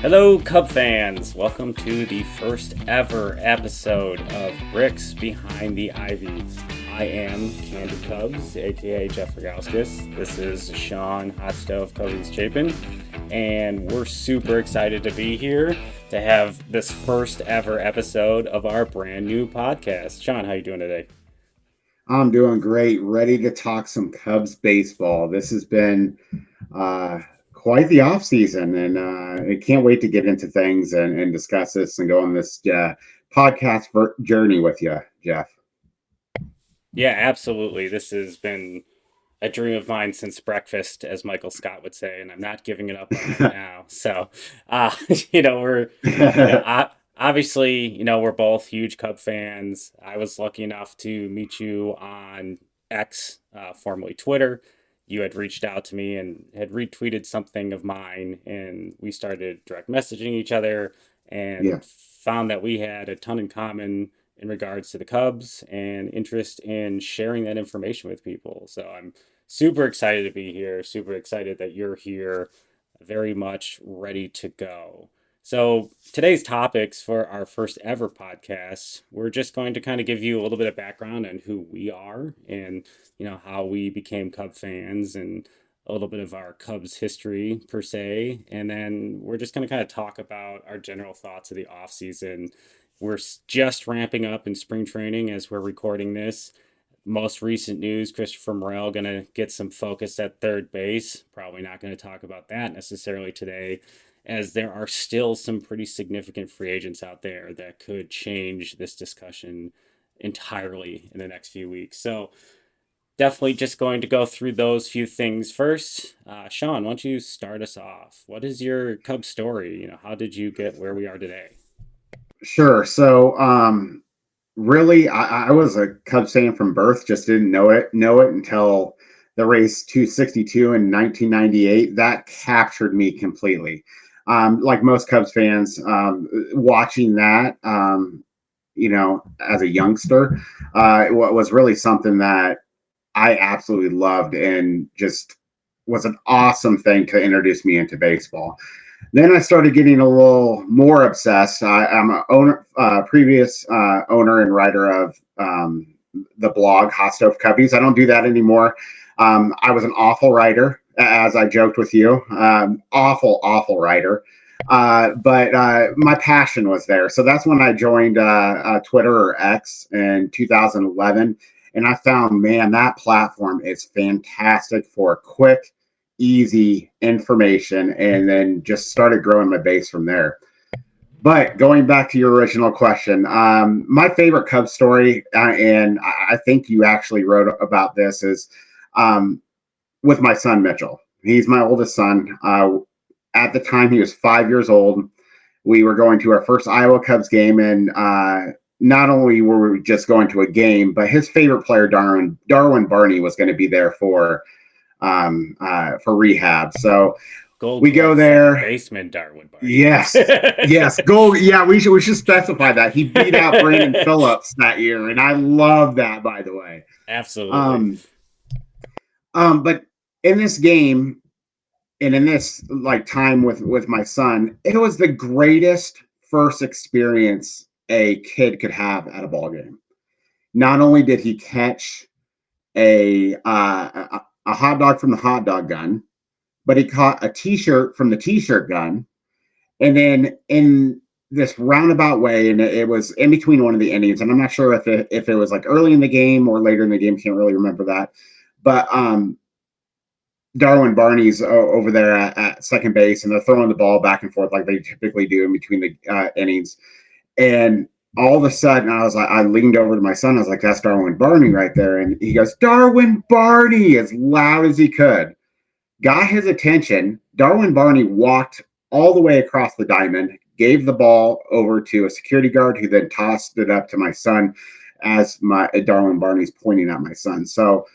Hello, Cub fans! Welcome to the first ever episode of Bricks Behind the Ivy. I am Candy Cubs, aka Jeff Rogowskis. This is Sean Hot Stove Cubbies Chapin, and we're super excited to be here to have this first ever episode of our brand new podcast. Sean, how you doing today? I'm doing great. Ready to talk some Cubs baseball. This has been uh, quite the off season, and I can't wait to get into things and discuss this and go on this podcast journey with you, Jeff. Yeah, absolutely. This has been a dream of mine since breakfast, as Michael Scott would say, and I'm not giving it up on it now. So, uh, we're, obviously, we're both huge Cub fans. I was lucky enough to meet you on X, formerly Twitter. You had reached out to me and had retweeted something of mine, and we started direct messaging each other Yeah. and found that we had a ton in common in regards to the Cubs and interest in sharing that information with people. So I'm super excited to be here, super excited that you're here, very much ready to go. So, today's topics for our first ever podcast, we're just going to kind of give you a little bit of background on who we are and, how we became Cub fans and a little bit of our Cubs history per se. And then we're just going to kind of talk about our general thoughts of the off season. We're just ramping up in spring training as we're recording this. Most recent news, Christopher Morel going to get some focus at third base. Probably not going to talk about that necessarily today, as there are still some pretty significant free agents out there that could change this discussion entirely in the next few weeks. So definitely just going to go through those few things first. Sean, why don't you start us off? What is your Cub story? How did you get where we are today? Sure. So, really, I was a Cubs fan from birth. Just didn't know it until the race 262 in 1998. That captured me completely. Like most Cubs fans, watching that, as a youngster, it was really something that I absolutely loved and just was an awesome thing to introduce me into baseball. Then I started getting a little more obsessed. I'm a previous owner and writer of the blog Hot Stove Cubbies. I don't do that anymore. I was an awful writer, as I joked with you. Awful writer. But my passion was there. So that's when I joined Twitter or X in 2011. And I found, man, that platform is fantastic for quick, easy information, and then just started growing my base from there. But going back to your original question, my favorite Cubs story, and I think you actually wrote about this, is with my son Mitchell. He's my oldest son. At the time, he was 5 years old. We were going to our first Iowa Cubs game, and not only were we just going to a game, but his favorite player, Darwin Barney, was going to be there for rehab. So Gold we go Glove second there. baseman Darwin Barney. Yes, yes, gold. Yeah, we should specify that he beat out Brandon Phillips that year, and I love that. By the way, Absolutely. um, but in this game and in this like time with my son, it was the greatest first experience a kid could have at a ball game. Not only did he catch a hot dog from the hot dog gun, but he caught a T-shirt from the T-shirt gun, and then in this roundabout way, and it was in between one of the innings, and I'm not sure if it was like early in the game or later in the game, can't really remember that, but Darwin Barney's over there at second base, and they're throwing the ball back and forth like they typically do in between the innings, and all of a sudden, I leaned over to my son. I was like, "That's Darwin Barney right there," and he goes, "Darwin Barney," as loud as he could. Got his attention. Darwin Barney walked all the way across the diamond, gave the ball over to a security guard, who then tossed it up to my son as my Darwin Barney's pointing at my son. So,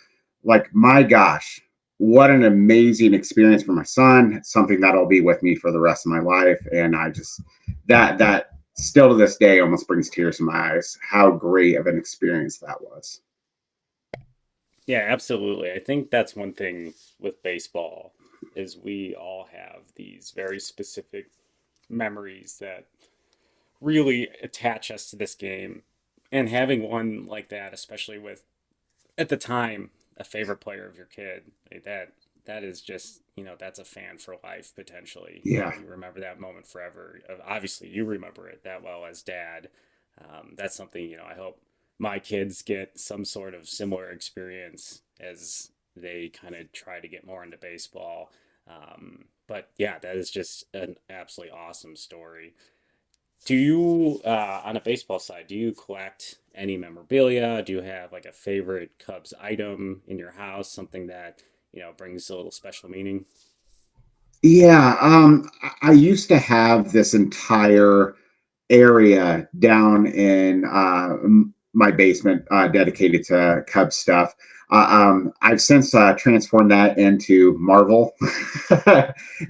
like, my gosh, what an amazing experience for my son. It's something that'll be with me for the rest of my life. And I just that still to this day almost brings tears to my eyes. How great of an experience that was. Yeah, absolutely. I think that's one thing with baseball is we all have these very specific memories that really attach us to this game. And having one like that, especially with at the time a favorite player of your kid, like that is just, that's a fan for life potentially. Yeah. You remember that moment forever. Obviously, you remember it that well as dad. That's something, I hope my kids get some sort of similar experience as they kind of try to get more into baseball. But yeah, that is just an absolutely awesome story. Do you, on a baseball side, do you collect any memorabilia? Do you have like a favorite Cubs item in your house, something that, brings a little special meaning? Yeah. I used to have this entire area down in my basement dedicated to Cub stuff. I've since transformed that into Marvel.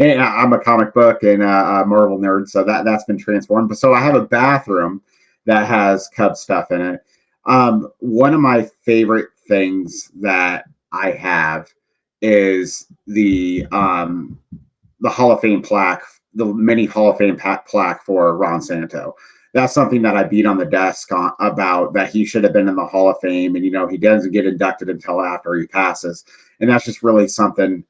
And I'm a comic book and a Marvel nerd, so that's been transformed. But so I have a bathroom that has Cub stuff in it. One of my favorite things that I have is the Hall of Fame plaque, the mini Hall of Fame plaque for Ron Santo. That's something that I beat on the desk about that he should have been in the Hall of Fame, and he doesn't get inducted until after he passes, and that's just really something.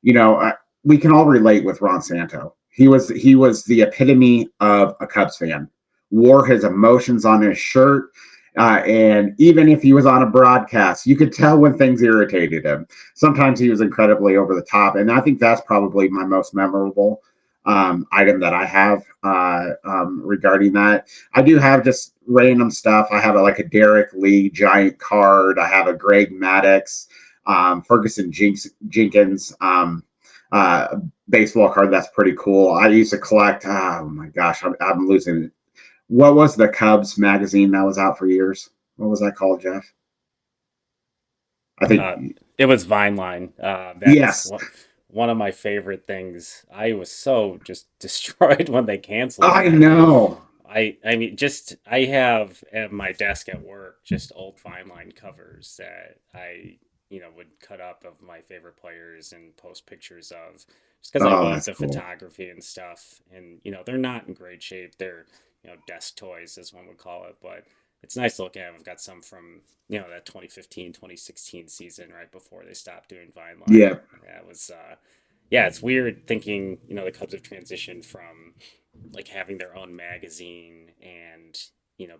We can all relate with Ron Santo. He was the epitome of a Cubs fan. Wore his emotions on his shirt. And even if he was on a broadcast, you could tell when things irritated him. Sometimes he was incredibly over the top, and I think that's probably my most memorable item that I have regarding that. I do have just random stuff. I have like a Derek Lee giant card. I have a Greg Maddux, Ferguson Jenkins baseball card. That's pretty cool. I used to collect. Oh my gosh, I'm losing. What was the Cubs magazine that was out for years? What was that called, Jeff? I think Uh, it was Vine Line. That's yes. one of my favorite things. I was so just destroyed when they canceled I that. know. I mean, just I have at my desk at work just old Vine Line covers that I, would cut up of my favorite players and post pictures of, just because I Oh, love that's the cool. photography and stuff. And they're not in great shape. They're desk toys, as one would call it, but it's nice to look at. I've got some from that 2015, 2016 season right before they stopped doing Vine Line. Yeah. That was yeah, it's weird thinking, the Cubs have transitioned from like having their own magazine and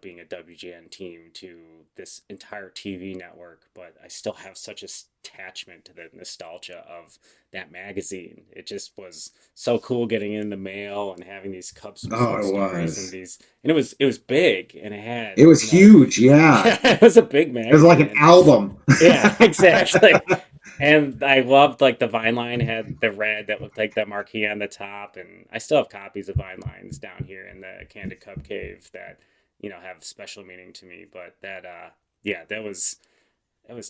being a WGN team to this entire TV network, but I still have such a attachment to the nostalgia of that magazine. It just was so cool getting in the mail and having these Cubs Oh, specific it stories and was. these, and it was big and it had, It was huge. Yeah. yeah, it was a big It was like magazine an and album. yeah, exactly. And I loved like the Vine line had the red that looked like the marquee on the top, and I still have copies of Vine lines down here in the Candid Cub Cave that have special meaning to me. But that yeah, that was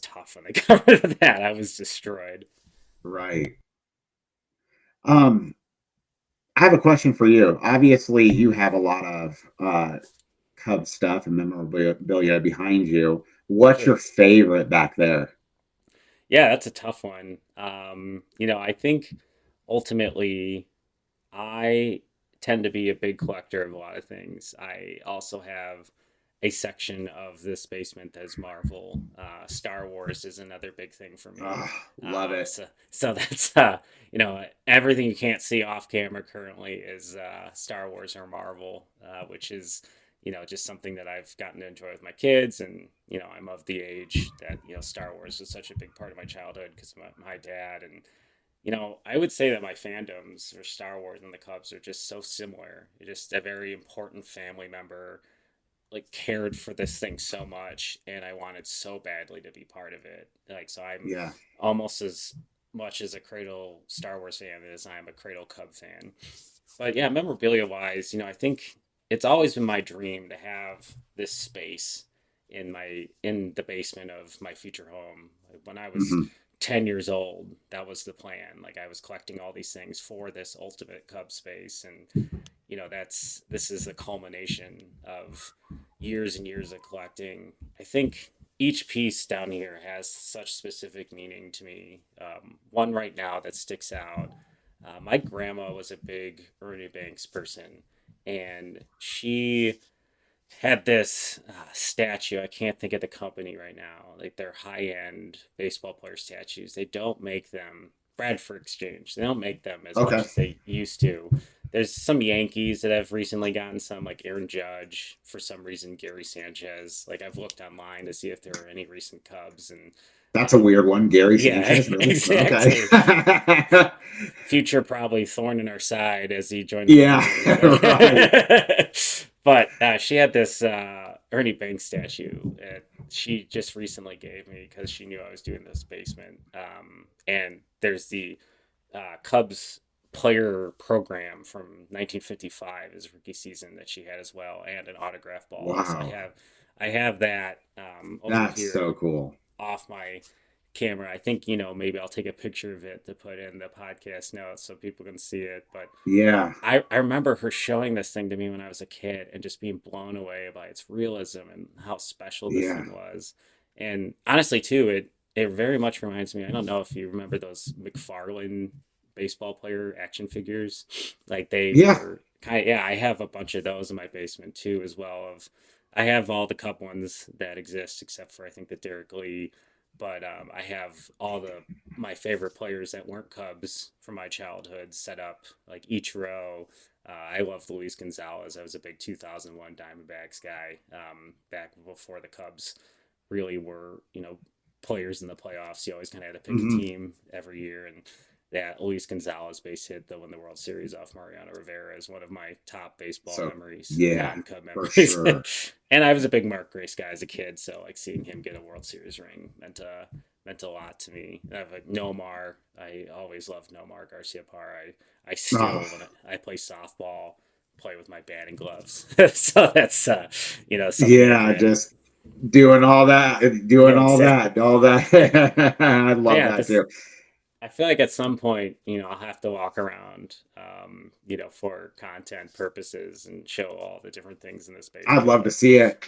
tough when they got rid of that. I was destroyed. Right. Um, I have a question for you. Obviously, you have a lot of Cub stuff and memorabilia behind you. What's Sure. your favorite back there? Yeah, that's a tough one. I think ultimately I tend to be a big collector of a lot of things. I also have a section of this basement that's Marvel. Star Wars is another big thing for me. Oh, love it. So that's everything you can't see off camera currently is Star Wars or Marvel, which is just something that I've gotten to enjoy with my kids, and I'm of the age that Star Wars was such a big part of my childhood because my dad and I would say that my fandoms for Star Wars and the Cubs are just so similar. You're just a very important family member, like cared for this thing so much, and I wanted so badly to be part of it. Like, so I'm Yeah. almost as much as a Cradle Star Wars fan as I am a Cradle Cub fan. But yeah, memorabilia wise, I think it's always been my dream to have this space in the basement of my future home. When I was Hmm. 10 years old, that was the plan. Like I was collecting all these things for this ultimate Cub space, and this is the culmination of years and years of collecting. I think each piece down here has such specific meaning to me. One right now that sticks out My grandma was a big Ernie Banks person, and she had this statue. I can't think of the company right now. Like they're high end baseball player statues. They don't make them. Bradford Exchange. They don't make them as much Okay. as they used to. There's some Yankees that have recently gotten some, like Aaron Judge. For some reason, Gary Sanchez. Like I've looked online to see if there are any recent Cubs, and That's a um, weird one. Gary yeah, Sanchez, really? Okay. exactly. Future probably thorn in our side as he joined the Yeah, major league. right. But she had this Ernie Banks statue that she just recently gave me because she knew I was doing this basement. And there's the Cubs player program from 1955, his rookie season, that she had as well, and an autograph ball. So Wow. I have that over That's so here cool. off my camera. I think, maybe I'll take a picture of it to put in the podcast notes so people can see it. But Yeah. I remember her showing this thing to me when I was a kid and just being blown away by its realism and how special this Yeah. thing was. And honestly, too, it very much reminds me. I don't know if you remember those McFarlane baseball player action figures. Like they Yeah. were kind of, yeah. I have a bunch of those in my basement too, as well. I have all the Cup ones that exist except for I think the Derek Lee, but I have all the my favorite players that weren't Cubs from my childhood set up like each row. I love Luis Gonzalez. I was a big 2001 Diamondbacks guy back before the Cubs really were, players in the playoffs. You always kind of had to pick a Hmm. team every year. And that Luis Gonzalez base hit that won the World Series off Mariano Rivera is one of my top baseball So, memories, yeah, non-Cub for memories. sure. And I was a big Mark Grace guy as a kid, so like seeing him get a World Series ring meant a lot to me. I have like Nomar. I always loved Nomar Garcia Parra. I Oh, still when I play softball play with my batting gloves. So that's something I yeah, kind of just doing all that, doing yeah, exactly. all that. I But love yeah, that this too. I feel like at some point, I'll have to walk around, for content purposes and show all the different things in this I'd basement. love to see it.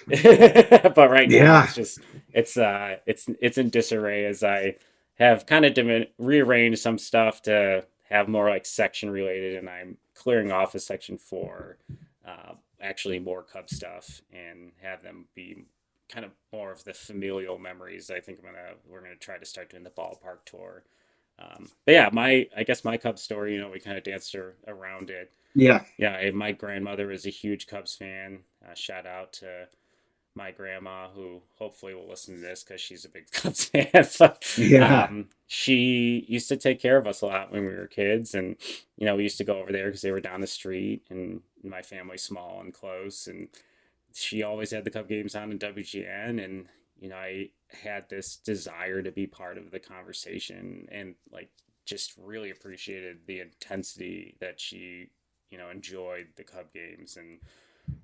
But right now, Yeah. it's in disarray as I have kind of rearranged some stuff to have more like section related, and I'm clearing off a section for actually more Cub stuff and have them be kind of more of the familial memories. I think we're gonna try to start doing the ballpark tour. But yeah, I guess my Cubs story, we kind of danced around it. Yeah. Yeah, my grandmother is a huge Cubs fan. Shout out to my grandma, who hopefully will listen to this because she's a big Cubs fan. But Yeah. she used to take care of us a lot when we were kids, and we used to go over there because they were down the street, and my family's small and close, and she always had the Cub games on in WGN, and I had this desire to be part of the conversation, and like just really appreciated the intensity that she enjoyed the Cub games. And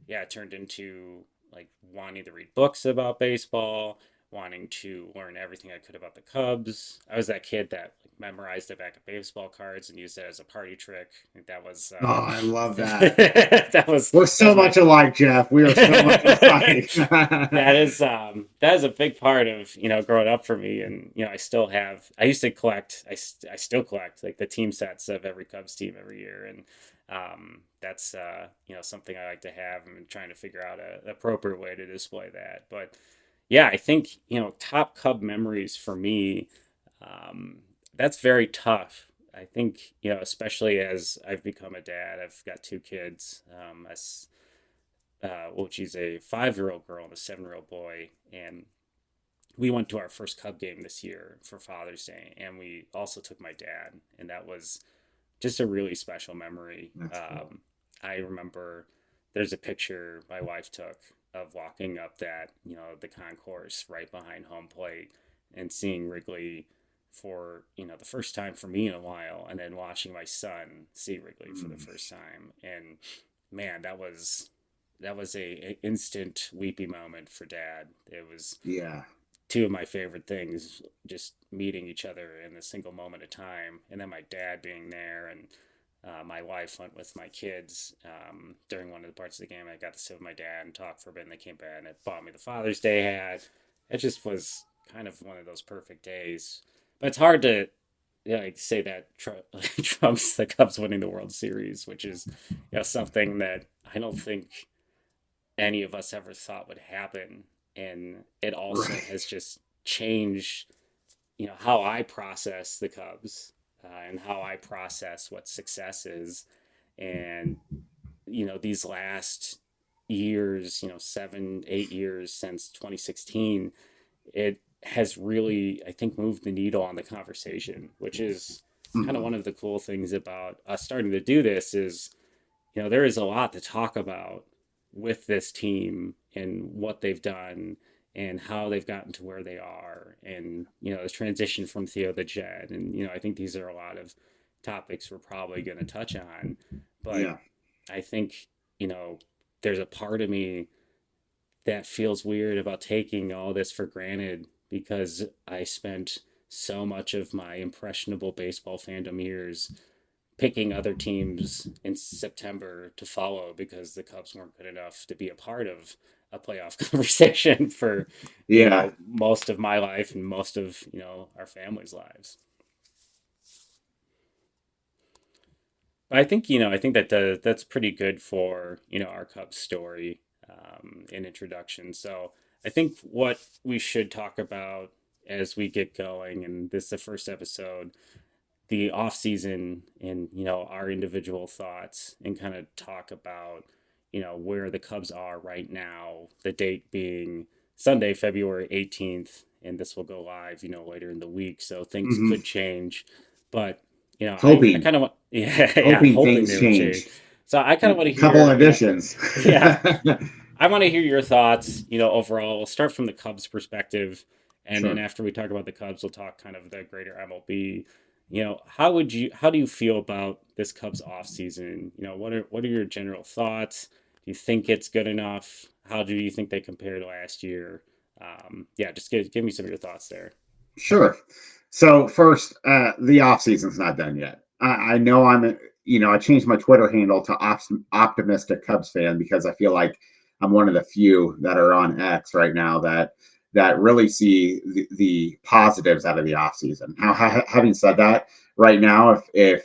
yeah, it turned into like wanting to read books about baseball, wanting to learn everything I could about the Cubs. I was that kid that like, memorized the back of baseball cards and used it as a party trick. I think that was Oh, I love that. that was We're that so was my much alike, Jeff. We are so much alike. that is a big part of growing up for me. And I used to collect I still collect like the team sets of every Cubs team every year. And that's something I like to have. I'm trying to figure out an appropriate way to display that. But yeah, I think top Cub memories for me, um, that's very tough. I think especially as I've become a dad. I've got two kids. Well, she's a 5-year-old girl and a 7-year-old boy, and we went to our first Cub game this year for Father's Day, and we also took my dad, and that was just a really special memory. That's cool. I remember there's a picture my wife took of walking up that the concourse right behind home plate and seeing Wrigley for the first time for me in a while, and then watching my son see Wrigley for the Mm, first time. And man, that was a instant weepy moment for dad. It was yeah. two of my favorite things, just meeting each other in a single moment of time, and then my dad being there. And my wife went with my kids during one of the parts of the game. I got to sit with my dad and talk for a bit, and they came back and it bought me the Father's Day hat. It just was kind of one of those perfect days. But it's hard to yeah, like say that Trump's the Cubs winning the World Series, which is something that I don't think any of us ever thought would happen, and it also Right. has just changed how I process the Cubs, and how I process what success is. And these last years, 7, 8 years since 2016, it has really, I think, moved the needle on the conversation, which is kind of Mhm. one of the cool things about us starting to do this. Is there is a lot to talk about with this team and what they've done and how they've gotten to where they are, and the transition from Theo the Jet. And I think these are a lot of topics we're probably going to touch on. But Yeah. I think there's a part of me that feels weird about taking all this for granted, because I spent so much of my impressionable baseball fandom years picking other teams in September to follow because the Cubs weren't good enough to be a part of a playoff conversation for Yeah. most of my life and most of our family's lives. But I think that's pretty good for our Cubs story, in introduction. So I think what we should talk about as we get going, and this is the first episode, the off season, and our individual thoughts, and kind of talk about where the Cubs are right now. The date being Sunday, February 18th, and this will go live later in the week, so things Hmm. could change. But I Hoping, kind of want, yeah, yeah, hoping hoping things they would change. change. So I kind of want A to couple hear additions. yeah, I want to hear your thoughts, overall. We'll start from the Cubs perspective, and then Sure. after we talk about the Cubs, we'll talk kind of the greater MLB. How do you feel about this Cubs offseason? What are your general thoughts? Do you think it's good enough? How do you think they compare to last year? Yeah, just give me some of your thoughts there. Sure. So first, the off season's not done yet. I know I changed my Twitter handle to optimistic Cubs fan because I feel like I'm one of the few that are on X right now that really see the positives out of the off season. Now, having said that, right now, if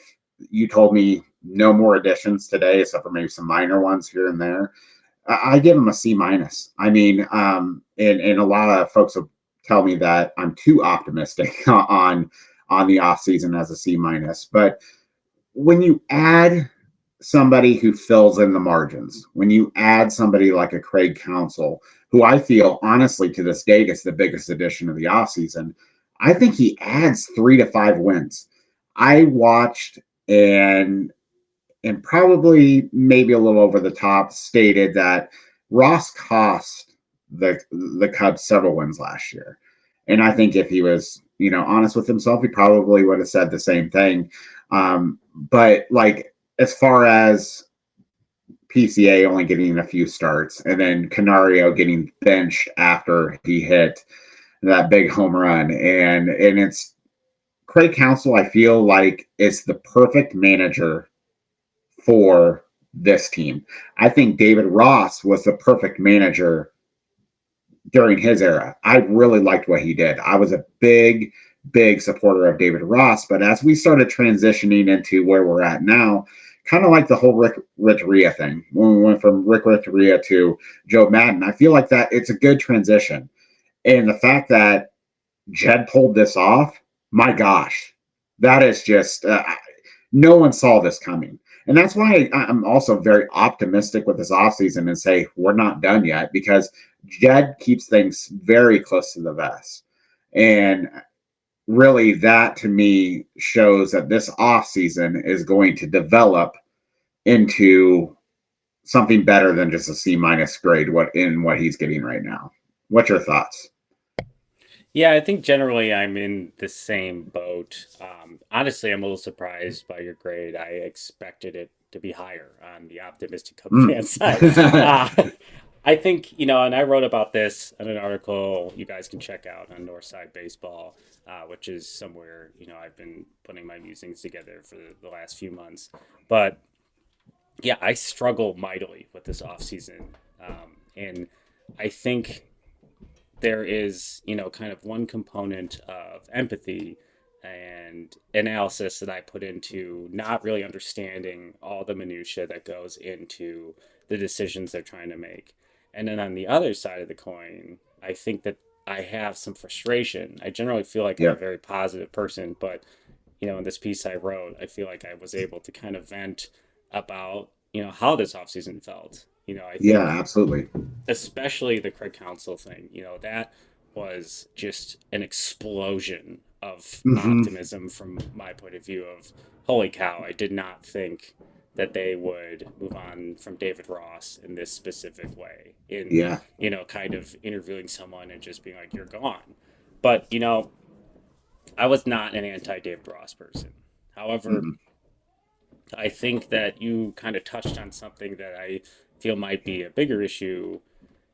you told me no more additions today, except for maybe some minor ones here and there, I give him a C minus. I mean, and a lot of folks will tell me that I'm too optimistic on the off season as a C minus. But when you add somebody who fills in the margins, when you add somebody like a Craig Counsell, who I feel honestly to this date is the biggest addition of the offseason, I think he adds 3 to 5 wins. I watched and probably maybe a little over the top stated that Ross cost the Cubs several wins last year. And I think if he was, honest with himself, he probably would have said the same thing. But like as far as PCA only getting a few starts and then Canario getting benched after he hit that big home run, and it's Craig Counsell, I feel like is the perfect manager for this team. I think David Ross was the perfect manager during his era. I really liked what he did. I was a big supporter of David Ross, but as we started transitioning into where we're at now, kind of like the whole Rick Renteria thing, when we went from Rick Renteria to Joe Madden, I feel like that it's a good transition. And the fact that Jed pulled this off, my gosh, that is just no one saw this coming. And that's why I'm also very optimistic with this offseason and say we're not done yet because Jed keeps things very close to the vest. And really, that to me shows that this offseason is going to develop into something better than just a C minus grade what he's getting right now. What's your thoughts? Yeah, I think generally I'm in the same boat. Honestly, I'm a little surprised by your grade. I expected it to be higher on the optimistic Cub fan Mm. side. Uh, I think, and I wrote about this in an article you guys can check out on Northside Baseball, which is somewhere, I've been putting my musings together for the last few months. But yeah, I struggle mightily with this offseason. And I think there is, kind of one component of empathy and analysis that I put into not really understanding all the minutia that goes into the decisions they're trying to make. And then on the other side of the coin, I think that I have some frustration. I generally feel like I'm a Yep. very positive person, but in this piece I wrote, I feel like I was able to kind of vent about, how this offseason felt. I Yeah, think absolutely. especially the Craig Council thing, that was just an explosion of Hmm. optimism from my point of view of holy cow, I did not think that they would move on from David Ross in this specific way in, Yeah. kind of interviewing someone and just being like, you're gone. But, I was not an anti David Ross person. However, Hmm. I think that you kind of touched on something that I feel might be a bigger issue.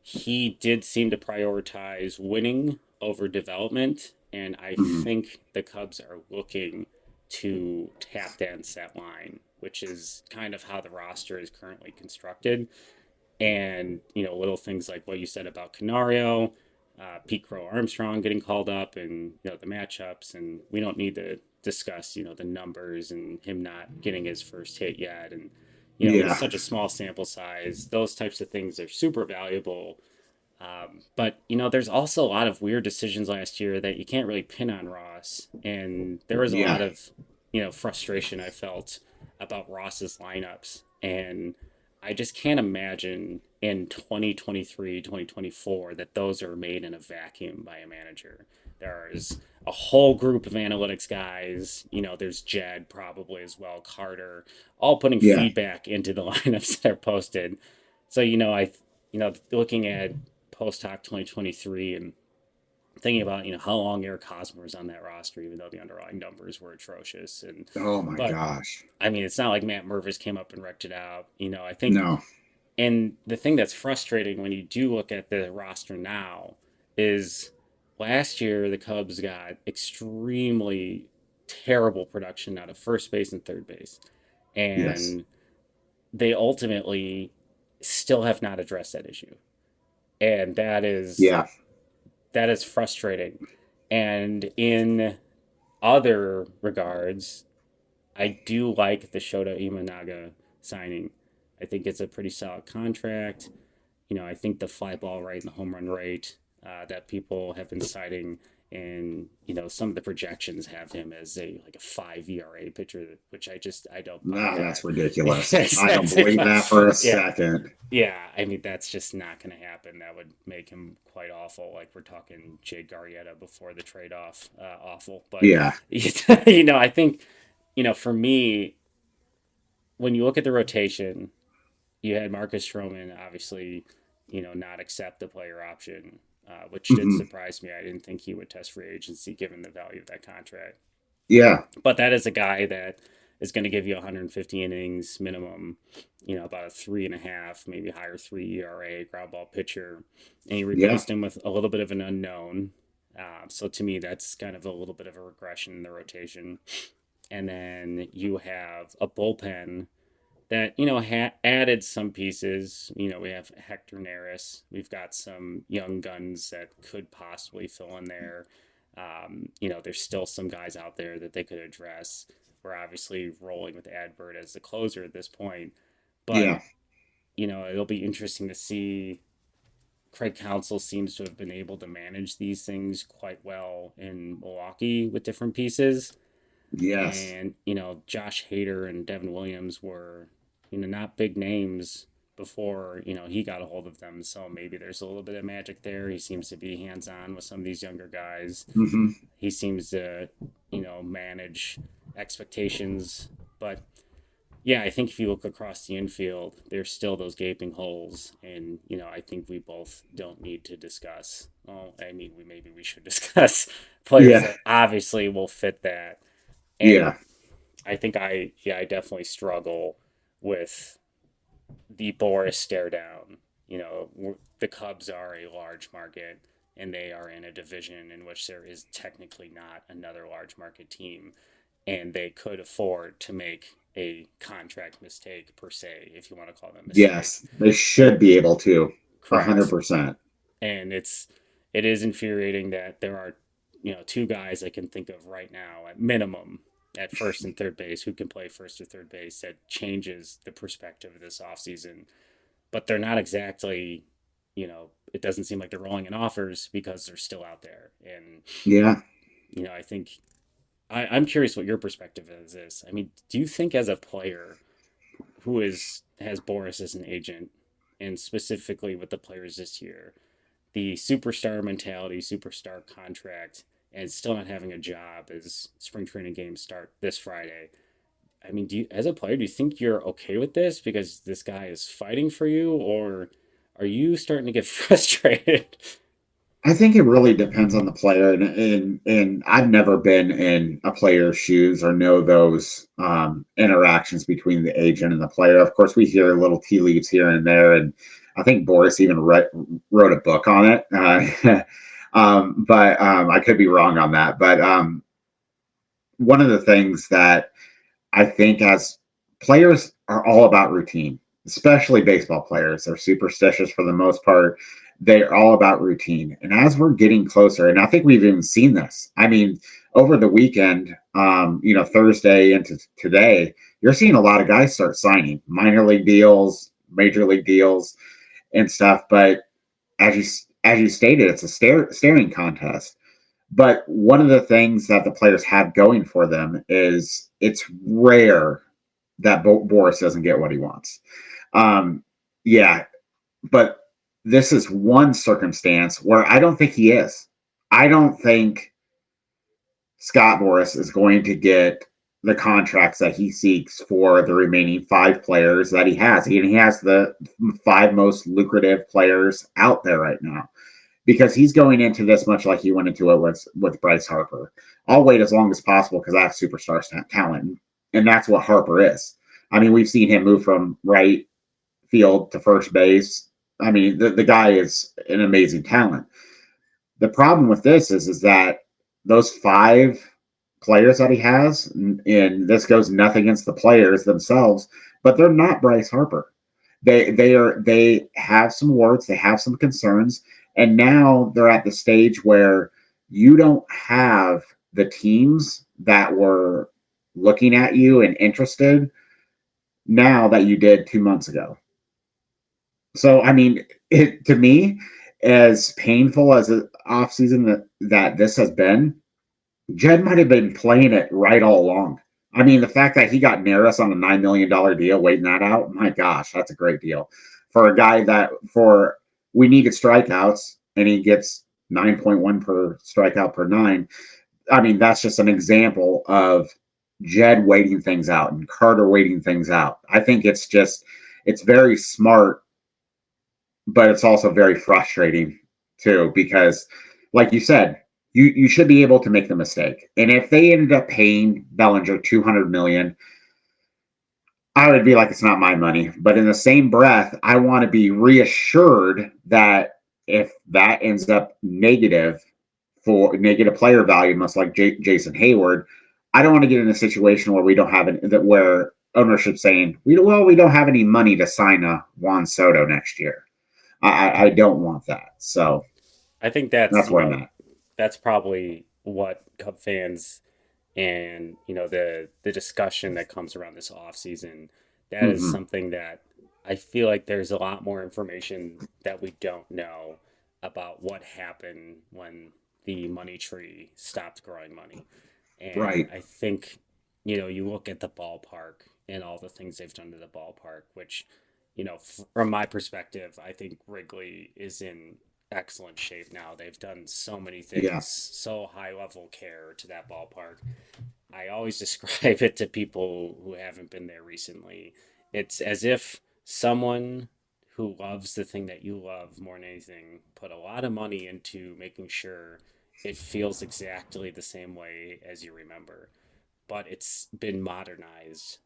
He did seem to prioritize winning over development, and I Hmm. think the Cubs are looking to tap dance that line, which is kind of how the roster is currently constructed. And little things like what you said about Canario, Pete Crow Armstrong getting called up, and the matchups, and we don't need to discuss the numbers and him not getting his first hit yet, and with Yeah. such a small sample size, those types of things are super valuable. But there's also a lot of weird decisions last year that you can't really pin on Ross, and there was a lot Yeah. of frustration I felt about Ross's lineups, and I just can't imagine in 2023, 2024 that those are made in a vacuum by a manager. There's a whole group of analytics guys. There's Jed probably as well, Carter, all putting Yeah. feedback into the lineups that are posted. So looking at post hoc 2023 and thinking about how long Eric Hosmer was on that roster, even though the underlying numbers were atrocious. And Oh my but gosh. I mean, it's not like Matt Mervis came up and wrecked it out. I think, No. and the thing that's frustrating when you do look at the roster now is last year the Cubs got extremely terrible production out of first base and third base, Yes. and they ultimately still have not addressed that issue, and Yeah. that is frustrating. And in other regards, I do like the Shota Imanaga signing. I think it's a pretty solid contract. I think the fly ball rate and the home run rate that people have been citing, and some of the projections have him as a 5 ERA pitcher, which I don't buy Nah, that's that. ridiculous. I don't That's believe that for a yeah, second. yeah, I mean that's just not going to happen. That would make him quite awful. Like we're talking Jade Garrietta before the trade off, awful. But Yeah. I think for me, when you look at the rotation, you had Marcus Stroman obviously, not accept the player option, which did Hmm. surprise me. I didn't think he would test free agency given the value of that contract. Yeah. But that is a guy that is going to give you 150 innings minimum, about a 3.5, maybe higher 3 ERA ground ball pitcher. And you Yeah. replaced him with a little bit of an unknown. So to me, that's kind of a little bit of a regression in the rotation. And then you have a bullpen that added some pieces. We have Hector Neris. We've got some young guns that could possibly fill in there. There's still some guys out there that they could address. We're obviously rolling with Adbert as the closer at this point, but Yeah. it'll be interesting to see. Craig Counsell seems to have been able to manage these things quite well in Milwaukee with different pieces. Yes. And Josh Hader and Devin Williams were not big names before he got a hold of them, so maybe there's a little bit of magic there. He seems to be hands on with some of these younger guys. Hmm. He seems to manage expectations. But yeah, I think if you look across the infield, there's still those gaping holes, and I think we both don't need to discuss. Well, I mean, we should discuss players Yeah. that obviously will fit that. And Yeah. I think I definitely struggle with the Boris stare down. The Cubs are a large market, and they are in a division in which there is technically not another large market team, and they could afford to make a contract mistake per se, if you want to call them a mistake. Yes. They should be able to. Correct. 100%. And it is infuriating that there are two guys I can think of right now at minimum at first and third base who can play first or third base that changes the perspective of this offseason. But they're not exactly, it doesn't seem like they're rolling in offers because they're still out there. And, Yeah. I think I'm curious what your perspective is this. I mean, do you think as a player who has Boris as an agent, and specifically with the players this year, the superstar mentality, superstar contract, and still not having a job as spring training games start this Friday. I mean, as a player, do you think you're okay with this because this guy is fighting for you, or are you starting to get frustrated? I think it really depends on the player, and I've never been in a player's shoes or know those interactions between the agent and the player. Of course, we hear little tea leaves here and there, and I think Boris even wrote a book on it. But I could be wrong on that. But one of the things that I think as players are all about routine, especially baseball players. They're superstitious for the most part. They're all about routine. And as we're getting closer, and I think we've even seen this. I mean, over the weekend, Thursday into today, you're seeing a lot of guys start signing minor league deals, major league deals, and stuff. But as you as you stated, it's a staring contest. But one of the things that the players have going for them is it's rare that Boris doesn't get what he wants. Um, yeah, but this is one circumstance where I don't think he is. I don't think Scott Boris is going to get the contracts that he seeks for the remaining five players that he has. He has the five most lucrative players out there right now because he's going into this much like he went into it with Bryce Harper. I'll wait as long as possible because I have superstar talent, and that's what Harper is. I mean, we've seen him move from right field to first base. I mean, the guy is an amazing talent. The problem with this is that those five players that he has, and this goes nothing against the players themselves, but they're not Bryce Harper. They have some warts, they have some concerns, and now they're at the stage where you don't have the teams that were looking at you and interested now that you did 2 months ago. So I mean, to me, as painful as an offseason that this has been, Jed might have been playing it right all along. I mean, the fact that he got Neris on a $9 million deal, waiting that out, my gosh, that's a great deal for a guy that for we needed strikeouts and he gets 9.1 per strikeout per nine. I mean, that's just an example of Jed waiting things out and Carter waiting things out. I think it's very smart, but it's also very frustrating too because, like you said, you should be able to make the mistake. And if they ended up paying Bellinger $200 million, I would be like, it's not my money. But in the same breath, I want to be reassured that if that ends up negative for negative player value, much like Jason Hayward, I don't want to get in a situation where we don't have that where ownership saying we don't have any money to sign a Juan Soto next year. I don't want that. So I think that's, that's where I'm at. that's probably what Cub fans and the discussion that comes around this off season, that is Mm-hmm. something that I feel like there's a lot more information that we don't know about what happened when the money tree stopped growing money. And Right. I think, you look at the ballpark and all the things they've done to the ballpark, which, from my perspective, I think Wrigley is in excellent shape now. They've done so many Yeah. things, so high level care to that ballpark. I always describe it to people who haven't been there recently. It's as if someone who loves the thing that you love more than anything put a lot of money into making sure it feels exactly the same way as you remember. But it's been modernized,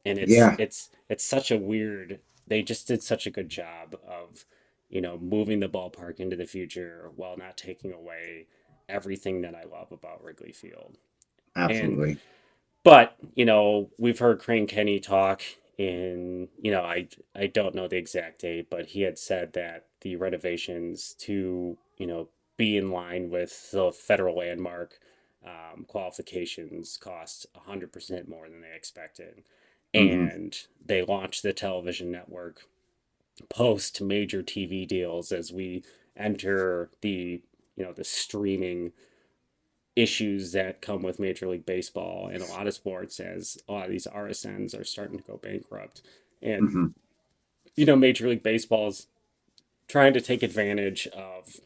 and it's Yeah. it's it's such a weird. They just did such a good job of, moving the ballpark into the future while not taking away everything that I love about Wrigley Field. And Absolutely. but we've heard Crane Kenny talk in, I don't know the exact date, but he had said that the renovations to be in line with the federal landmark qualifications cost 100% more than they expected. Hmm. And they launched the television network post major TV deals as we enter the streaming issues that come with Major League Baseball and a lot of sports as a lot of these RSNs are starting to go bankrupt. And, Hmm. Major League Baseball is trying to take advantage of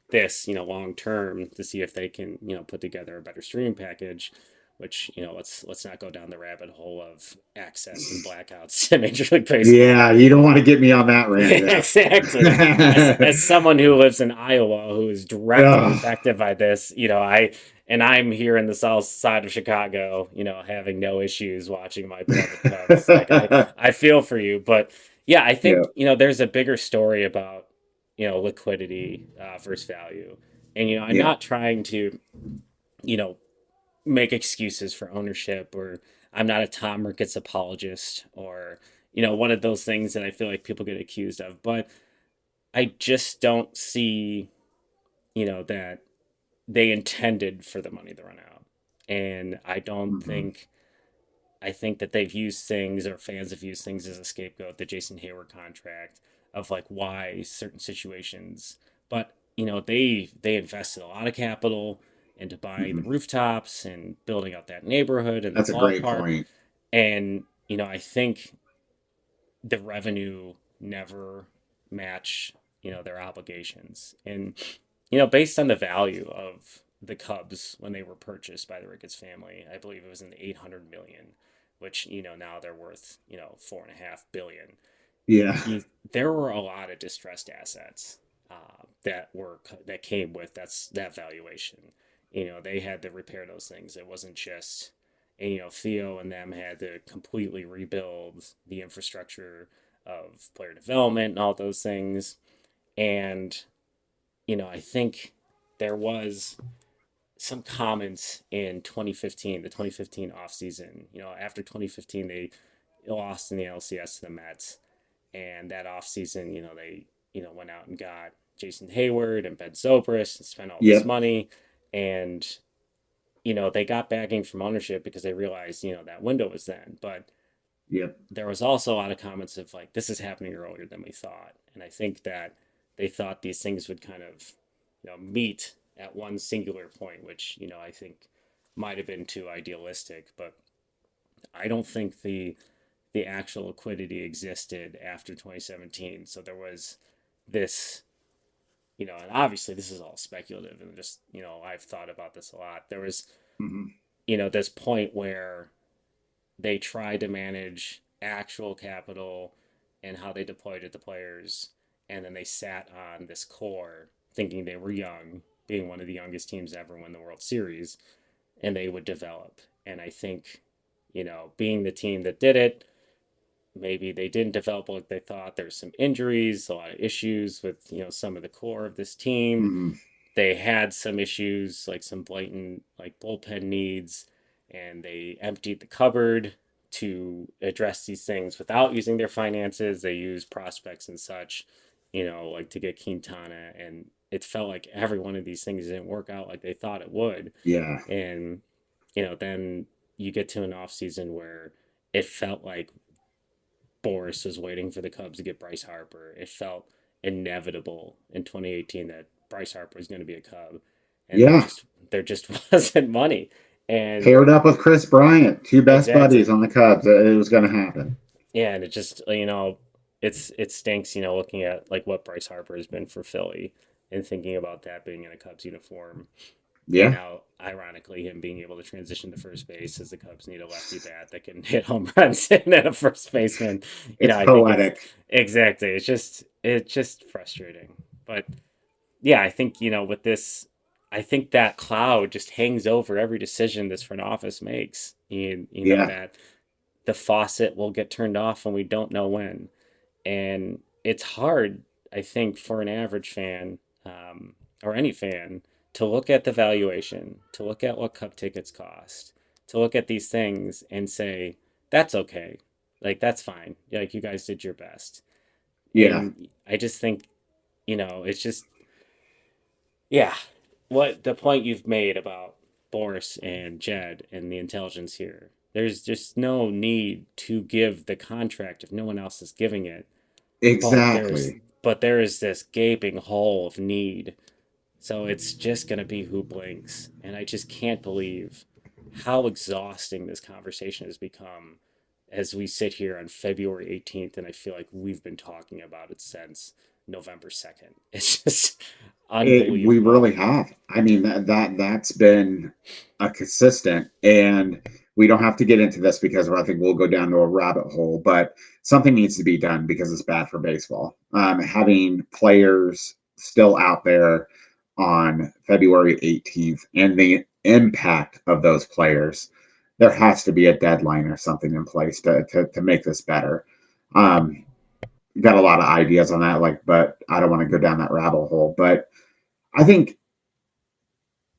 this, long term to see if they can, put together a better streaming package, which, let's not go down the rabbit hole of access and blackouts to Major League Baseball. Yeah, you don't want to get me on that rant. Yeah, exactly. As someone who lives in Iowa who is directly Yeah. affected by this, I'm here in the south side of Chicago, having no issues watching my beloved Cubs. Like I feel for you, but yeah, I Yeah. think there's a bigger story about liquidity versus value, and I'm Yeah. not trying to you know make excuses for ownership, or I'm not a Tom Ricketts apologist, or one of those things that I feel like people get accused of, but I just don't see that they intended for the money to run out. And Hmm. I think that they've used things, or fans have used things as a scapegoat, the Jason Hayward contract, of like why certain situations. But they invested a lot of capital into buying the Hmm. rooftops and building out that neighborhood and the That's a great ballpark. point. And I think the revenue never match their obligations. And based on the value of the Cubs when they were purchased by the Ricketts family, I believe it was in the 800 million, which now they're worth 4.5 billion. Yeah. There were a lot of distressed assets that came with that valuation. They had to repair those things. It wasn't just, and Theo and them had to completely rebuild the infrastructure of player development and all those things. And I think there was some comments in 2015, the 2015 offseason. After 2015, they lost in the LCS to the Mets, and that offseason, they went out and got Jason Hayward and Ben Zobrist and spent all this Yep. money, and they got backing from ownership because they realized that window was then. But Yep. there was also a lot of comments of like, this is happening earlier than we thought, and I think that they thought these things would kind of meet at one singular point, which I think might have been too idealistic. But I don't think the actual liquidity existed after 2017. So there was this, and obviously this is all speculative and just, I've thought about this a lot. There was, Hmm. this point where they tried to manage actual capital and how they deployed it to players. And then they sat on this core thinking they were young, being one of the youngest teams to ever win the World Series, and they would develop. And I think, being the team that did it, maybe they didn't develop like they thought. There's some injuries, a lot of issues with some of the core of this team. Hmm. They had some issues like some blatant like bullpen needs, and they emptied the cupboard to address these things without using their finances. They used prospects and such, like to get Quintana, and it felt like every one of these things didn't work out like they thought it would. Yeah. And then you get to an off season where it felt like Boris was waiting for the Cubs to get Bryce Harper. It felt inevitable in 2018 that Bryce Harper was going to be a Cub, and there Yeah. just there just wasn't money. And Paired up with Chris Bryant, two best buddies exactly, on the Cubs. It was going to happen. yeah, and it just it stinks, looking at like what Bryce Harper has been for Philly, and thinking about that being in a Cubs uniform. And Yeah. now, ironically, him being able to transition to first base as the Cubs need a lefty bat that can hit home runs and then a first baseman. It's I think it's poetic. exactly. It's just frustrating. But yeah, I think with this, I think that cloud just hangs over every decision this front office makes. Yeah. That the faucet will get turned off and we don't know when, and it's hard, I think, for an average fan, or any fan, to look at the valuation, to look at what cup tickets cost, to look at these things and say, that's okay. Like, that's fine. Like, you guys did your best. Yeah. And I just think, it's just, Yeah, what the point you've made about Boris and Jed and the intelligence here. There's just no need to give the contract if no one else is giving it. But there's Exactly. but there is this gaping hole of need. So it's just gonna be who blinks. And I just can't believe how exhausting this conversation has become as we sit here on February 18th, and I feel like we've been talking about it since November 2nd. It's just We unbelievable. really have. I mean, that's been a consistent, and we don't have to get into this because I think we'll go down to a rabbit hole. But something needs to be done because it's bad for baseball. Having players still out there on February 18th and the impact of those players, there has to be a deadline or something in place to make this better. Um, got a lot of ideas on that, like, but I don't want to go down that rabbit hole. But I think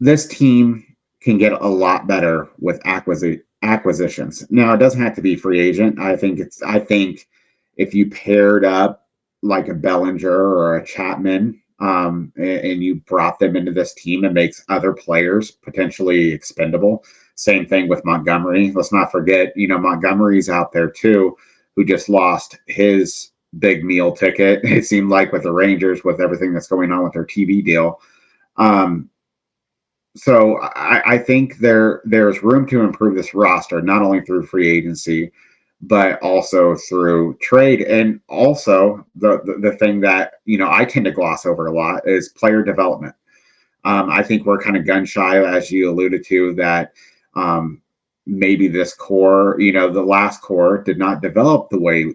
this team can get a lot better with acquisitions. Now, it doesn't have to be free agent. I think if you paired up like a Bellinger or a Chapman, and you brought them into this team, it makes other players potentially expendable. Same thing with Montgomery. Let's not forget, Montgomery's out there too, who just lost his big meal ticket. It seemed like with the Rangers, with everything that's going on with their TV deal. Um, so I think there's room to improve this roster, not only through free agency, but also through trade. And also the thing that I tend to gloss over a lot is player development. I think we're kind of gun shy, as you alluded to, that maybe this core, the last core did not develop the way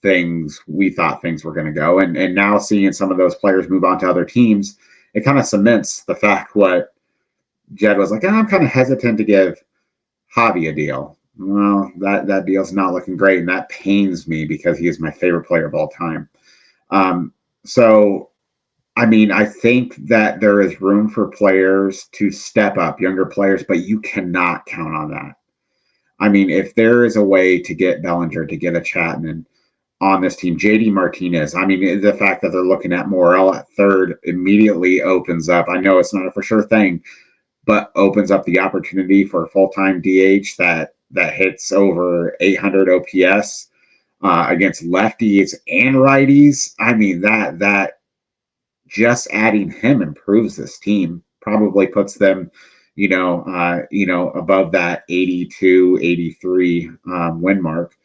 things we thought things were going to go. And now seeing some of those players move on to other teams, it kind of cements the fact what Jed was like, I'm kind of hesitant to give Javi a deal. Well, that deal's not looking great, and that pains me because he is my favorite player of all time. Um, so, I mean, I think that there is room for players to step up, younger players, but you cannot count on that. I mean, if there is a way to get Bellinger, to get a Chapman on this team, JD Martinez, I mean, the fact that they're looking at Morel at third immediately opens up. I know it's not a for sure thing, but opens up the opportunity for a full-time DH that hits over 800 OPS against lefties and righties. I mean, that just adding him improves this team. Probably puts them, above that 82, 83 win mark.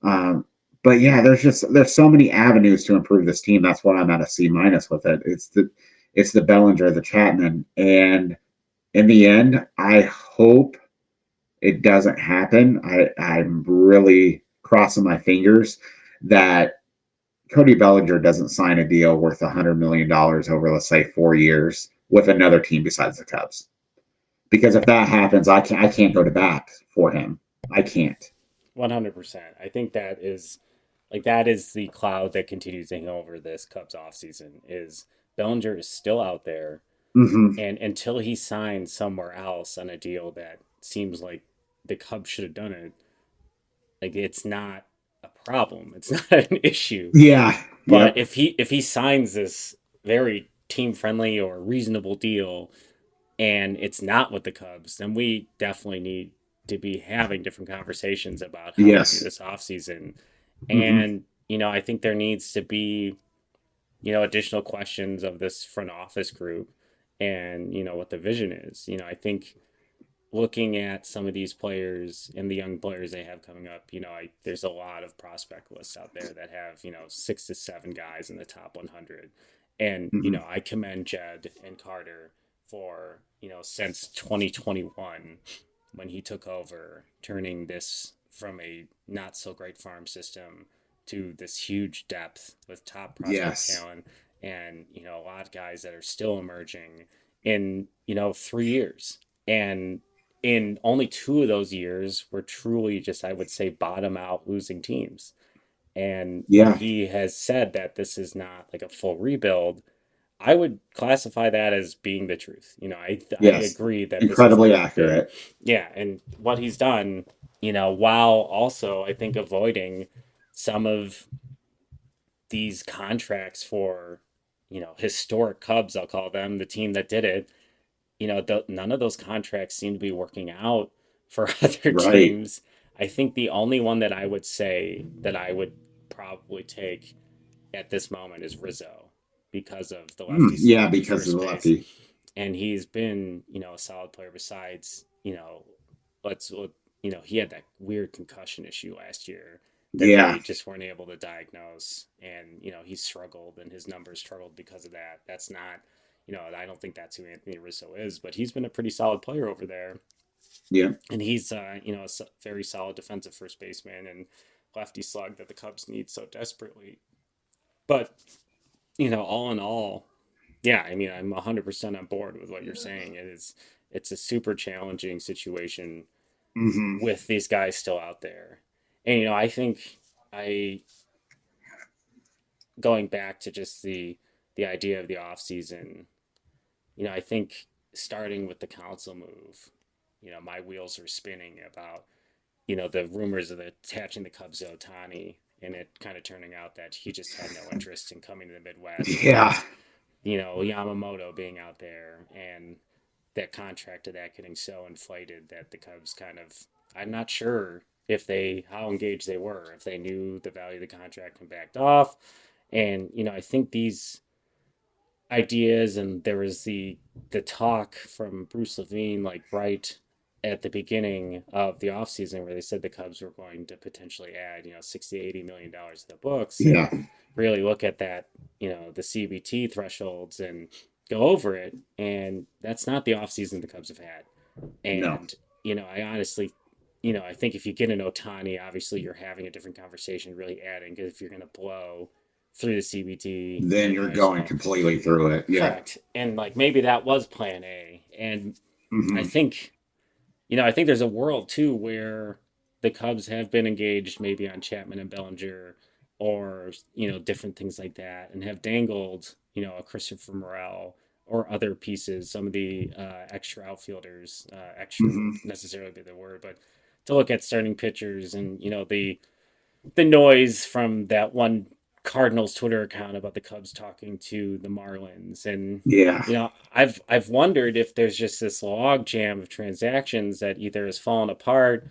Um, but yeah, there's so many avenues to improve this team. That's why I'm at a C minus with it. It's the Bellinger, the Chapman, and in the end, I hope it doesn't happen. I'm really crossing my fingers that Cody Bellinger doesn't sign a deal worth $100 million over, let's say, 4 years with another team besides the Cubs. Because if that happens, I can't go to bat for him. I can't. 100%. I think that is the cloud that continues to hang over this Cubs offseason is Bellinger is still out there, Mm-hmm. and until he signs somewhere else on a deal that seems like the Cubs should have done it, like it's not a problem. It's not an issue. Yeah. But Yep. if he signs this very team friendly or reasonable deal and it's not with the Cubs, then we definitely need to be having different conversations about how we do Yes. this offseason. Mm-hmm. And, I think there needs to be, additional questions of this front office group and, what the vision is. I think looking at some of these players and the young players they have coming up, there's a lot of prospect lists out there that have, 6 to 7 guys in the top 100. And, Mm-hmm. I commend Jed and Carter for, since 2021 when he took over, turning this from a not so great farm system to this huge depth with top prospect Yes. talent and, a lot of guys that are still emerging in, 3 years. And in only 2 of those years were truly just, I would say, bottom out losing teams. And when Yeah. he has said that this is not like a full rebuild, I would classify that as being the truth. I Yes. agree that this has Incredibly not been, accurate. yeah. And what he's done, while also, I think, avoiding some of these contracts for, historic Cubs, I'll call them, the team that did it, none of those contracts seem to be working out for other Right. teams. I think the only one that I would say that I would probably take at this moment is Rizzo because of the lefty Yeah, slug at because of first the base. lefty. And he's been, a solid player besides, let's, he had that weird concussion issue last year that Yeah. they just weren't able to diagnose. And, he struggled and his numbers struggled because of that. That's not, I don't think that's who Anthony Rizzo is, but he's been a pretty solid player over there. Yeah. And he's, a very solid defensive first baseman and lefty slug that the Cubs need so desperately. But, all in all, yeah, I mean, I'm 100% on board with what you're saying. It's a super challenging situation Hmm. with these guys still out there. And I think I going back to just the idea of the off season, I think starting with the council move, my wheels are spinning about, the rumors of attaching the Cubs to Otani and it kind of turning out that he just had no interest in coming to the Midwest Yeah. and Yamamoto being out there and that contract of that getting so inflated that the Cubs kind of I'm not sure if they how engaged they were, if they knew the value of the contract and backed off. And I think these ideas and there was the talk from Bruce Levine like right at the beginning of the offseason where they said the Cubs were going to potentially add, 60, $80 million to the books and Yeah. really look at that, the CBT thresholds and go over it. And that's not the offseason the Cubs have had. No. And, I honestly, I think if you get an Otani, obviously you're having a different conversation, really adding, because if you're going to blow through the CBT, Then you you're might as going well. completely through it. Yeah. Correct. And like maybe that was plan A. And I Hmm. think, I think there's a world too where the Cubs have been engaged maybe on Chapman and Bellinger or, different things like that and have dangled, a Christopher Morel or other pieces, some of the extra outfielders, extra Hmm. wouldn't necessarily be the word, but to look at starting pitchers and, the noise from that one Cardinals Twitter account about the Cubs talking to the Marlins. And, Yeah. I've wondered if there's just this log jam of transactions that either has fallen apart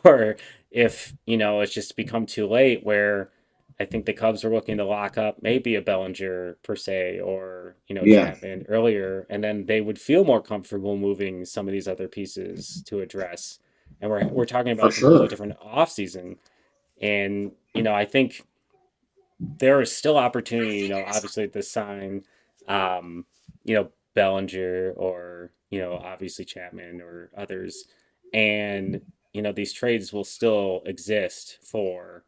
or if, it's just become too late where I think the Cubs are looking to lock up maybe a Bellinger per se or, Yeah. Chapman earlier, and then they would feel more comfortable moving some of these other pieces to address. And we're talking about For a completely sure. different offseason. And, I think there is still opportunity, obviously to sign, Bellinger or, obviously Chapman or others. And, these trades will still exist for,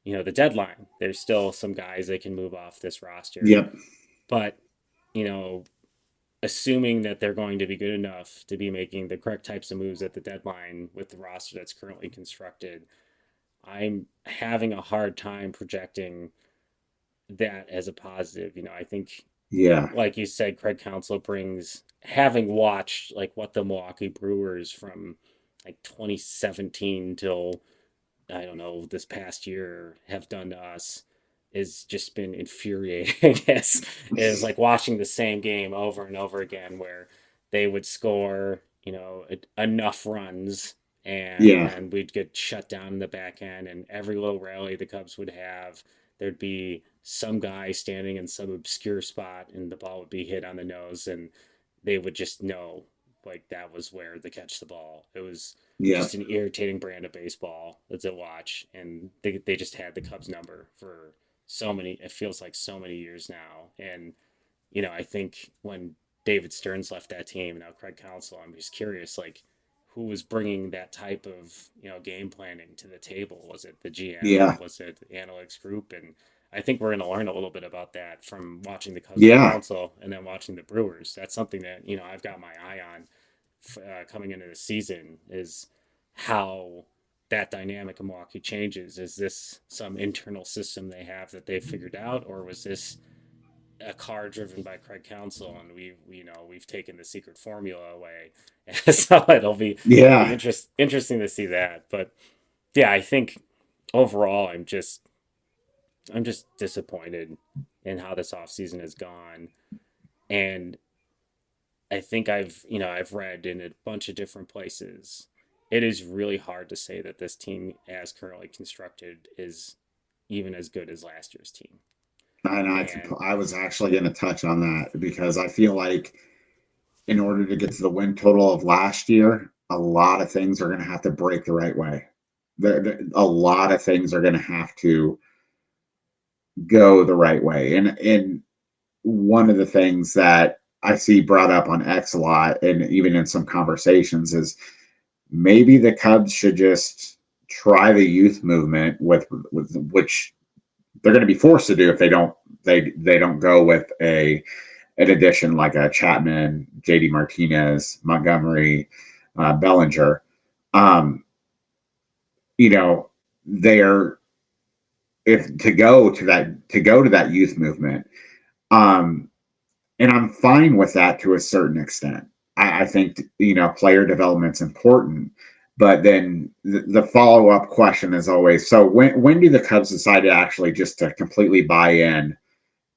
the deadline. There's still some guys they can move off this roster. Yep. But, you know, assuming that they're going to be good enough to be making the correct types of moves at the deadline with the roster that's currently constructed, I'm having a hard time projecting that as a positive. I think, Yeah. like you said, Craig Counsell brings, having watched like what the Milwaukee Brewers from like 2017 till I don't know this past year have done to us is just been infuriating. Is like watching the same game over and over again where they would score, enough runs and Yeah. then we'd get shut down in the back end and every little rally the Cubs would have, there'd be some guy standing in some obscure spot and the ball would be hit on the nose and they would just know like that was where to catch the ball. It was Yeah. just an irritating brand of baseball to watch. And they just had the Cubs number for so many, it feels like so many years now. And, I think when David Stearns left that team, now Craig Counsell, I'm just curious, like, who was bringing that type of, game planning to the table? Was it the GM? Yeah. Was it the analytics group? And I think we're going to learn a little bit about that from watching the Cubs with Yeah. Counsell and then watching the Brewers. That's something that, I've got my eye on coming into the season is how that dynamic in Milwaukee changes. Is this some internal system they have that they've figured out, or was this a car driven by Craig Counsell and we've taken the secret formula away? So it'll be Yeah. interesting to see that. But yeah, I think overall I'm just disappointed and how this offseason has gone. And I think I've read in a bunch of different places. It is really hard to say that this team, as currently constructed, is even as good as last year's team. And And I was actually going to touch on that because I feel like in order to get to the win total of last year, a lot of things are going to have to break the right way. A lot of things are going to have to go the right way. And one of the things that I see brought up on X a lot, and even in some conversations, is maybe the Cubs should just try the youth movement with which they're going to be forced to do if they don't go with a an addition like a Chapman, JD Martinez, Montgomery, Bellinger. Um, you know, they're if to go to that youth movement. Um, and I'm fine with that to a certain extent. I think player development's important, but then the follow up question is always: so when do the Cubs decide to actually just to completely buy in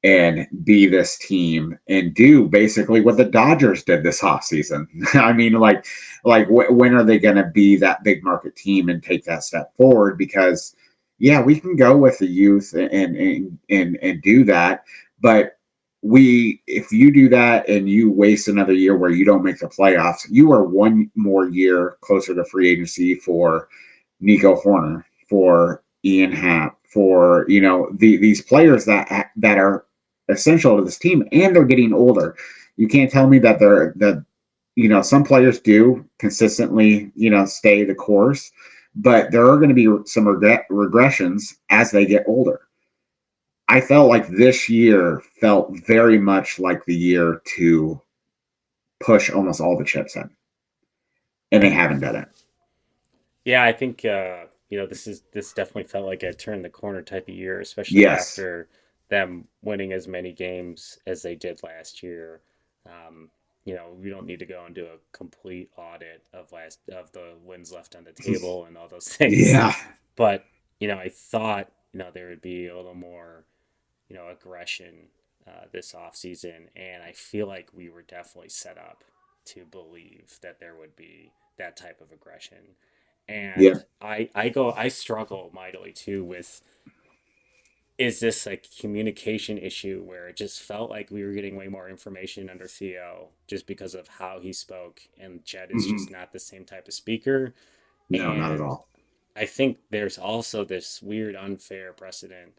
and be this team and do basically what the Dodgers did this offseason? I mean, when are they going to be that big market team and take that step forward? Because yeah, we can go with the youth and do that, but if you do that and you waste another year where you don't make the playoffs, you are one more year closer to free agency for Nico Horner, for Ian Happ, for these players that are essential to this team, and they're getting older. You can't tell me that some players do consistently stay the course, but there are going to be some regressions as they get older. I felt like this year felt very much like the year to push almost all the chips in, and they haven't done it. yeah, I think this definitely felt like a turn the corner type of year, especially Yes. after them winning as many games as they did last year. Um, we don't need to go and do a complete audit of the wins left on the table and all those things, Yeah. but I thought there would be a little more aggression this off season, and I feel like we were definitely set up to believe that there would be that type of aggression. Yeah. And I struggle mightily too with, is this a communication issue where it just felt like we were getting way more information under Theo just because of how he spoke, and Jed is Mm-hmm. just not the same type of speaker. No, not at And all. I think there's also this weird unfair precedent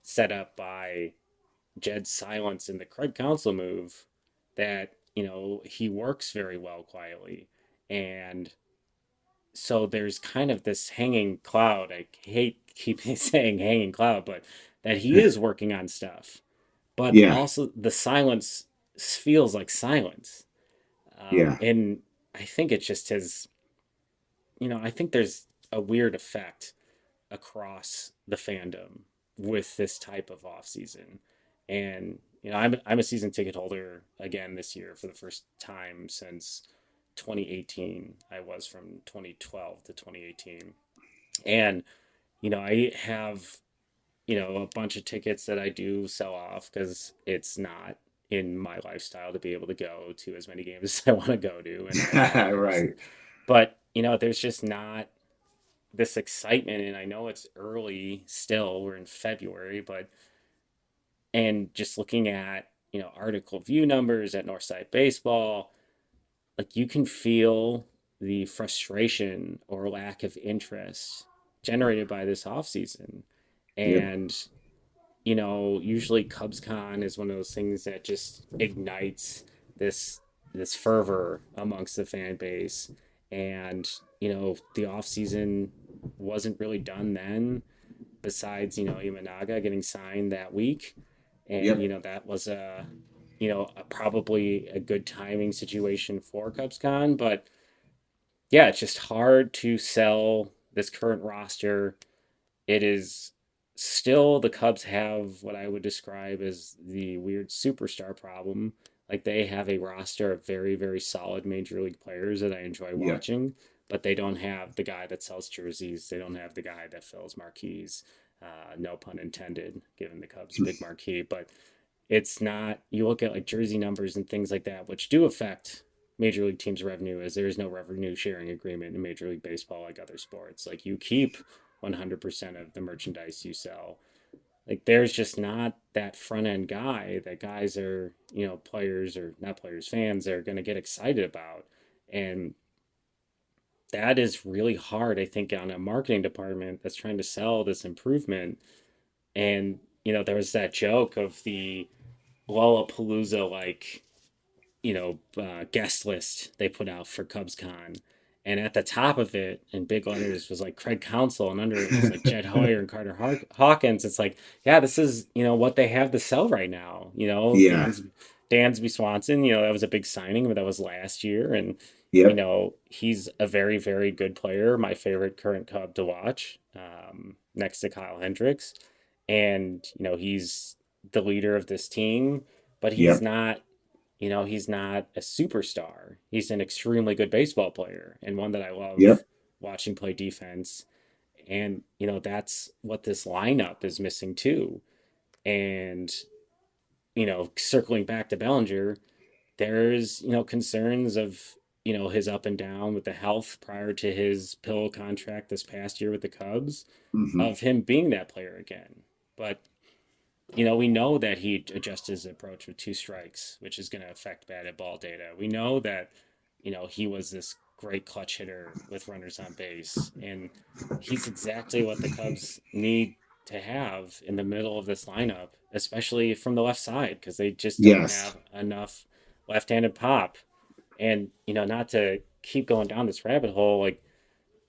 set up by Jed's silence in the Craig Council move, that he works very well quietly. And so there's kind of this hanging cloud. I hate keeping saying hanging cloud, but that he is working on stuff, but Yeah. also the silence feels like silence. Yeah. And I think it just has, I think there's a weird effect across the fandom with this type of off season. And I'm a season ticket holder again this year for the first time since 2018. I was from 2012 to 2018. And I have a bunch of tickets that I do sell off because it's not in my lifestyle to be able to go to as many games as I want to go to, and I have partners. Right. But there's just not this excitement, and I know it's early still. We're in February, but and just looking at article view numbers at Northside Baseball, like you can feel the frustration or lack of interest generated by this offseason. Yep. And usually CubsCon is one of those things that just ignites this this fervor amongst the fan base. And the off season wasn't really done then, besides Imanaga getting signed that week. And Yep. that was probably a good timing situation for CubsCon. But yeah, it's just hard to sell this current roster. It is still, the Cubs have what I would describe as the weird superstar problem. Like, they have a roster of very, very solid major league players that I enjoy Yep. watching, but they don't have the guy that sells jerseys. They don't have the guy that fills marquees. No pun intended, given the Cubs' big marquee. But it's not, you look at like jersey numbers and things like that, which do affect major league teams' revenue, as there is no revenue sharing agreement in Major League Baseball like other sports. Like you keep 100% of the merchandise you sell. Like there's just not that front end guy that guys are, players or not players, fans are going to get excited about. And that is really hard, I think, on a marketing department that's trying to sell this improvement. And, there was that joke of the Lollapalooza, like, guest list they put out for CubsCon. And at the top of it, in big letters, was like Craig Counsell, and under it was like Jed Hoyer and Carter Hawkins. It's like, yeah, this is what they have to sell right now. Yeah. Dansby Swanson. That was a big signing, but that was last year, and Yep. he's a very very good player. My favorite current Cub to watch, next to Kyle Hendricks, and he's the leader of this team, but he's Yep. not he's not a superstar. He's an extremely good baseball player and one that I love Yep. watching play defense. And, that's what this lineup is missing too. And, circling back to Bellinger, there's, concerns of, his up and down with the health prior to his pill contract this past year with the Cubs, Hmm. of him being that player again. But we know that he adjusted his approach with two strikes, which is going to affect batted ball data. We know that, he was this great clutch hitter with runners on base, and he's exactly what the Cubs need to have in the middle of this lineup, especially from the left side, because they just don't Yes. have enough left-handed pop. And, not to keep going down this rabbit hole, like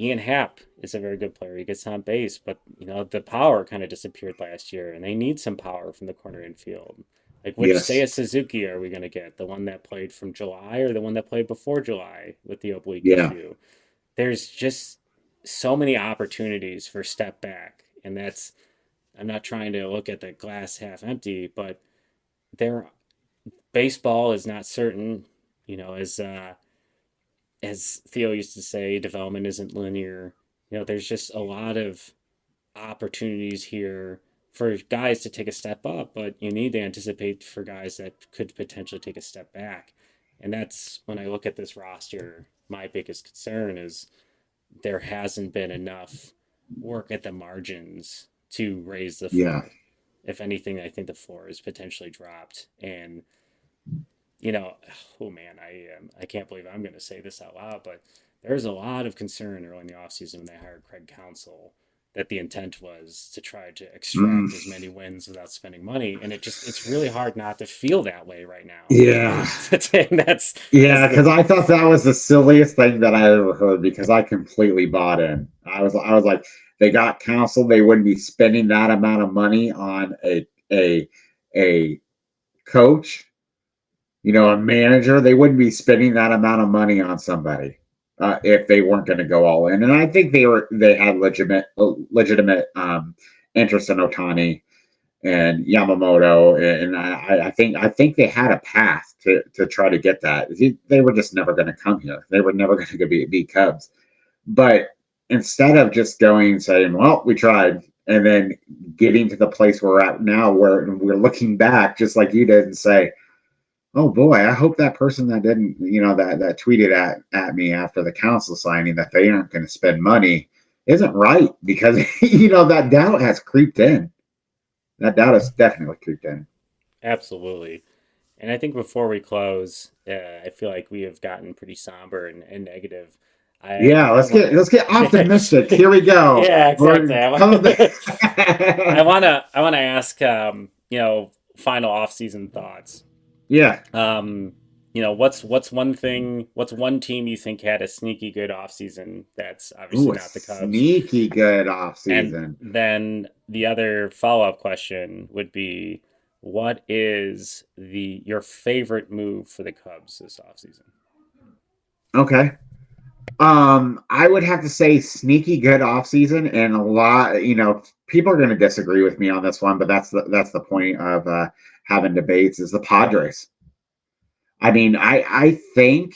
Ian Happ is a very good player. He gets on base, but the power kind of disappeared last year, and they need some power from the corner infield. Like which Yes. Seiya Suzuki are we going to get? The one that played from July or the one that played before July with the oblique Yeah. issue? There's just so many opportunities for step back, and that's, I'm not trying to look at the glass half empty, but there baseball is not certain, as Theo used to say, development isn't linear. There's just a lot of opportunities here for guys to take a step up, but you need to anticipate for guys that could potentially take a step back. And that's when I look at this roster, my biggest concern is there hasn't been enough work at the margins to raise the Yeah. floor. If anything, I think the floor is potentially dropped. And oh man, I can't believe I'm going to say this out loud, but there's a lot of concern early in the offseason when they hired Craig Counsell that the intent was to try to Mm. extract as many wins without spending money, and it's really hard not to feel that way right now. Yeah. And that's Yeah, the because I thought that was the silliest thing that I ever heard because I completely bought in. I was like, they got counsel, they wouldn't be spending that amount of money on a coach, a manager. They wouldn't be spending that amount of money on somebody if they weren't going to go all in. And I think they had legitimate interest in Otani and Yamamoto, and I think they had a path to try to get that. They were just never going to come here. They were never going to be Cubs. But instead of just going and saying, "Well, we tried," and then getting to the place we're at now, where we're looking back, just like you did, and say, "Oh boy, I hope that person that didn't, that tweeted at me after the council signing that they aren't going to spend money isn't right," because that doubt has creeped in. That doubt has definitely creeped in. absolutely. And I think before we close, I feel like we have gotten pretty somber and negative. I Yeah, kind of let's want get let's get optimistic. to, Here we go. yeah, We're exactly. coming I back. want to ask, final off-season thoughts. Yeah. Um, what's one team you think had a sneaky good offseason that's obviously Ooh, a not the Cubs? sneaky good And offseason. then the other follow-up question would be, what is the your favorite move for the Cubs this offseason? Okay. I would have to say sneaky good offseason, and a lot, people are going to disagree with me on this one, but that's the point of having debates is the Padres. I mean, I think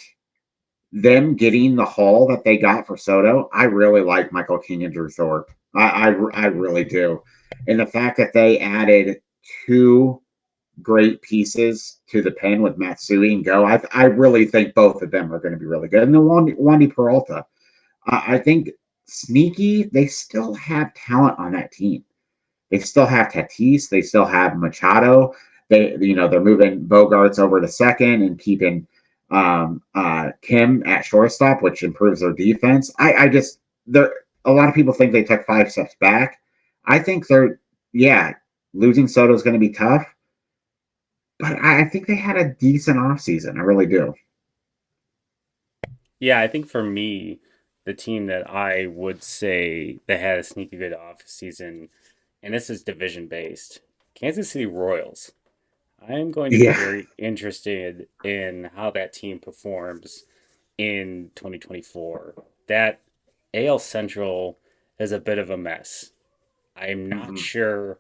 them getting the haul that they got for Soto, I really like Michael King and Drew Thorpe. I really do. And the fact that they added two great pieces to the pen with Matsui and Go, I really think both of them are going to be really good. And then Wandy Peralta, I think sneaky, they still have talent on that team. They still have Tatis. They still have Machado. They're moving Bogarts over to second and keeping Kim at shortstop, which improves their defense. I just there. A lot of people think they took 5 steps back. I think yeah, losing Soto is going to be tough, but I think they had a decent offseason. I really do. Yeah, I think for me, the team that I would say that had a sneaky good off season, and this is division based, Kansas City Royals. I am going to be Yeah. very interested in how that team performs in 2024. That AL Central is a bit of a mess. I'm not Mm-hmm. sure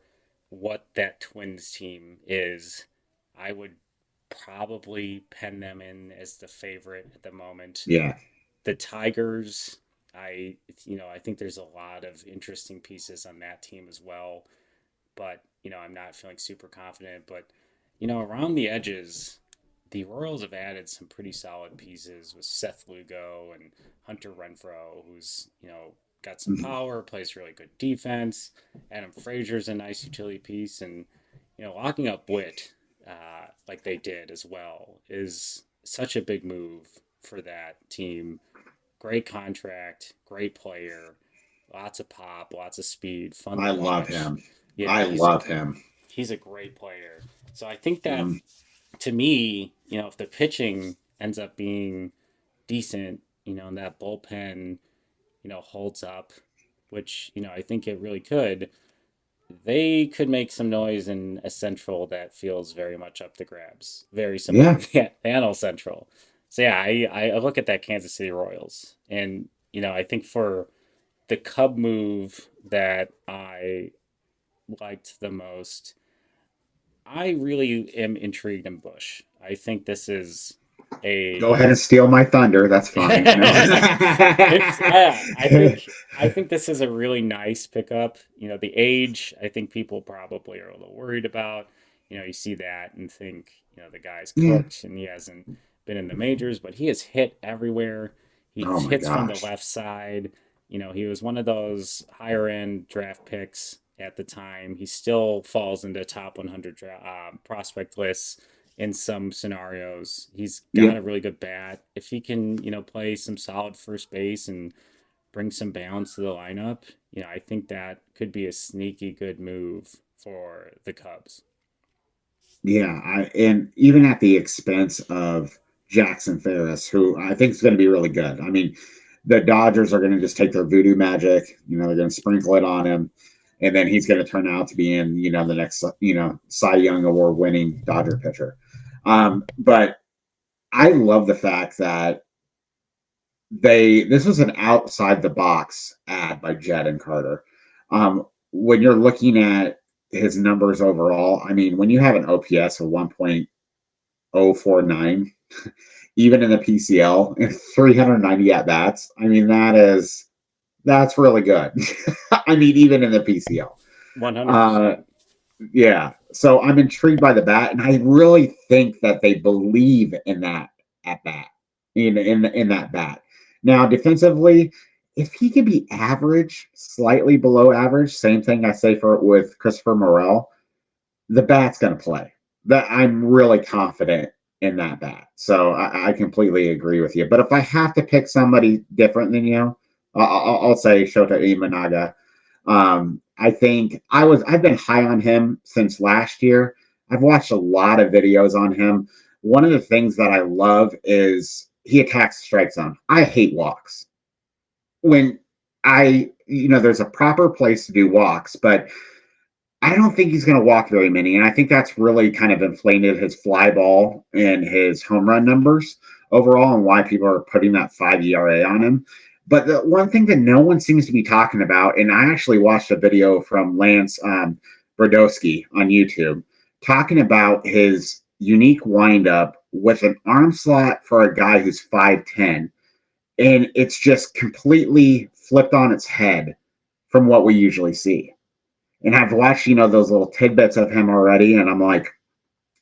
what that Twins team is. I would probably pen them in as the favorite at the moment. Yeah. The Tigers, I think there's a lot of interesting pieces on that team as well, but I'm not feeling super confident. But around the edges, the Royals have added some pretty solid pieces with Seth Lugo and Hunter Renfroe, who's got some Mm-hmm. power, plays really good defense. Adam Frazier's a nice utility piece, and locking up Witt like they did as well is such a big move for that team. Great contract, great player, lots of pop, lots of speed, fun to I love watch. him. Yeah, I love him. he's a great player. So I think that Mm, to me, if the pitching ends up being decent, and that bullpen, holds up, which, I think it really could, they could make some noise in a central that feels very much up the grabs, very similar yeah. to the NL Central. So yeah, I look at that Kansas City Royals, and I think for the Cub move that I liked the most, I really am intrigued in Bush. I think this is Go a ahead and steal my thunder. That's fine. No. it's yeah, I think this is a really nice pickup. The age, I think people probably are a little worried about. You see that and think, the guy's Yeah. cooked and he hasn't been in the majors, but he has hit everywhere. He Oh my hits from the gosh. left side. He was one of those higher end draft picks at the time. He still falls into top 100 prospect lists in some scenarios. He's got a Yep. really good bat. If he can, play some solid first base and bring some balance to the lineup, I think that could be a sneaky good move for the Cubs. Yeah. And even at the expense of Jackson Ferris, who I think is going to be really good. I mean, the Dodgers are going to just take their voodoo magic. They're going to sprinkle it on him, and then he's going to turn out to be in the next Cy Young Award winning Dodger pitcher. But I love the fact that this was an outside the box ad by Jed and Carter. When you're looking at his numbers overall, I mean, when you have an OPS of 1.049, even in the PCL, and 390 at bats, I mean, that's really good. I mean, even in the PCL. Uh, 100%. yeah. So I'm intrigued by the bat, and I really think that they believe in that at bat, in that bat. Now, defensively, if he can be average, slightly below average, same thing I say for with Christopher Morel, the bat's going to play. That I'm really confident in that bat. So I completely agree with you. But if I have to pick somebody different than you, I'll say Shota Imanaga. I think I've been high on him since last year. I've watched a lot of videos on him. One of the things that I love is he attacks the strike zone. I hate walks. When there's a proper place to do walks, but I don't think he's going to walk very many. And I think that's really kind of inflated his fly ball and his home run numbers overall, and why people are putting that 5 ERA on him. But the one thing that no one seems to be talking about, and I actually watched a video from Lance Brodowski on YouTube talking about his unique windup with an arm slot for a guy who's 5'10. And it's just completely flipped on its head from what we usually see. And I've watched, those little tidbits of him already, and I'm like,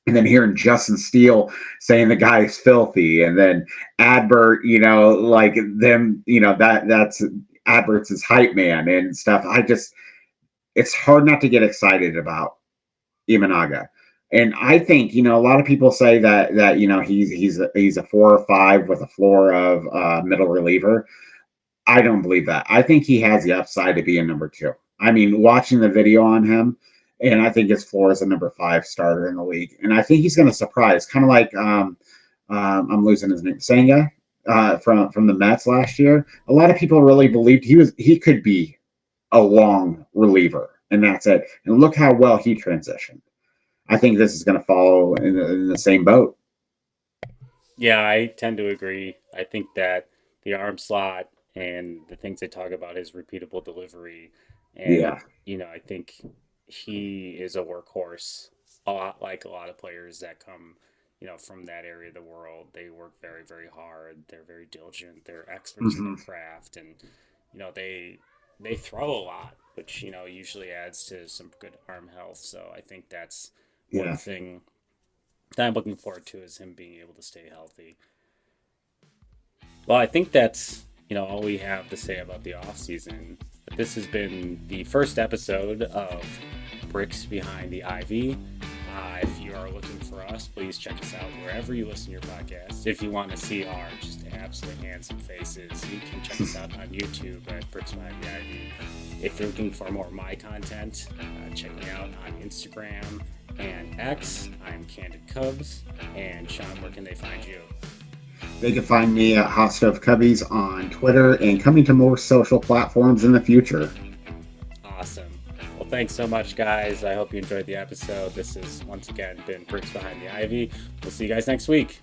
and then hearing Justin Steele saying the guy is filthy, and then Adbert, like them, that's Adbert's his hype man and stuff. It's hard not to get excited about Imanaga. And I think, a lot of people say that he's a 4 or 5 with a floor of middle reliever. I don't believe that. I think he has the upside to be a number 2. I mean, watching the video on him, and I think his floor is a number 5 starter in the league. And I think he's going to surprise, kind of like I'm losing his name, Senga, from the Mets last year. A lot of people really believed he could be a long reliever, and that's it. And look how well he transitioned. I think this is going to follow in the same boat. Yeah, I tend to agree. I think that the arm slot and the things they talk about his repeatable delivery, and Yeah. I think he is a workhorse, a lot like a lot of players that come, from that area of the world. They work very, very hard. They're very diligent. They're experts in their Mm-hmm. craft, and they throw a lot, which usually adds to some good arm health. So I think that's one Yeah. thing that I'm looking forward to is him being able to stay healthy. Well, I think that's all we have to say about the off season. But this has been the first episode of Bricks Behind the Ivy. If you are looking for us, please check us out wherever you listen to your podcast. If you want to see our just absolutely handsome faces, you can check us out on YouTube at Bricks Behind the Ivy. If you're looking for more of my content, check me out on Instagram and X. I'm Candid Cubs. And Sean, where can they find you? They can find me at Hot Stove Cubbies on Twitter and coming to more social platforms in the future. Awesome. Well, thanks so much, guys. I hope you enjoyed the episode. This has once again been Bricks Behind the Ivy. We'll see you guys next week.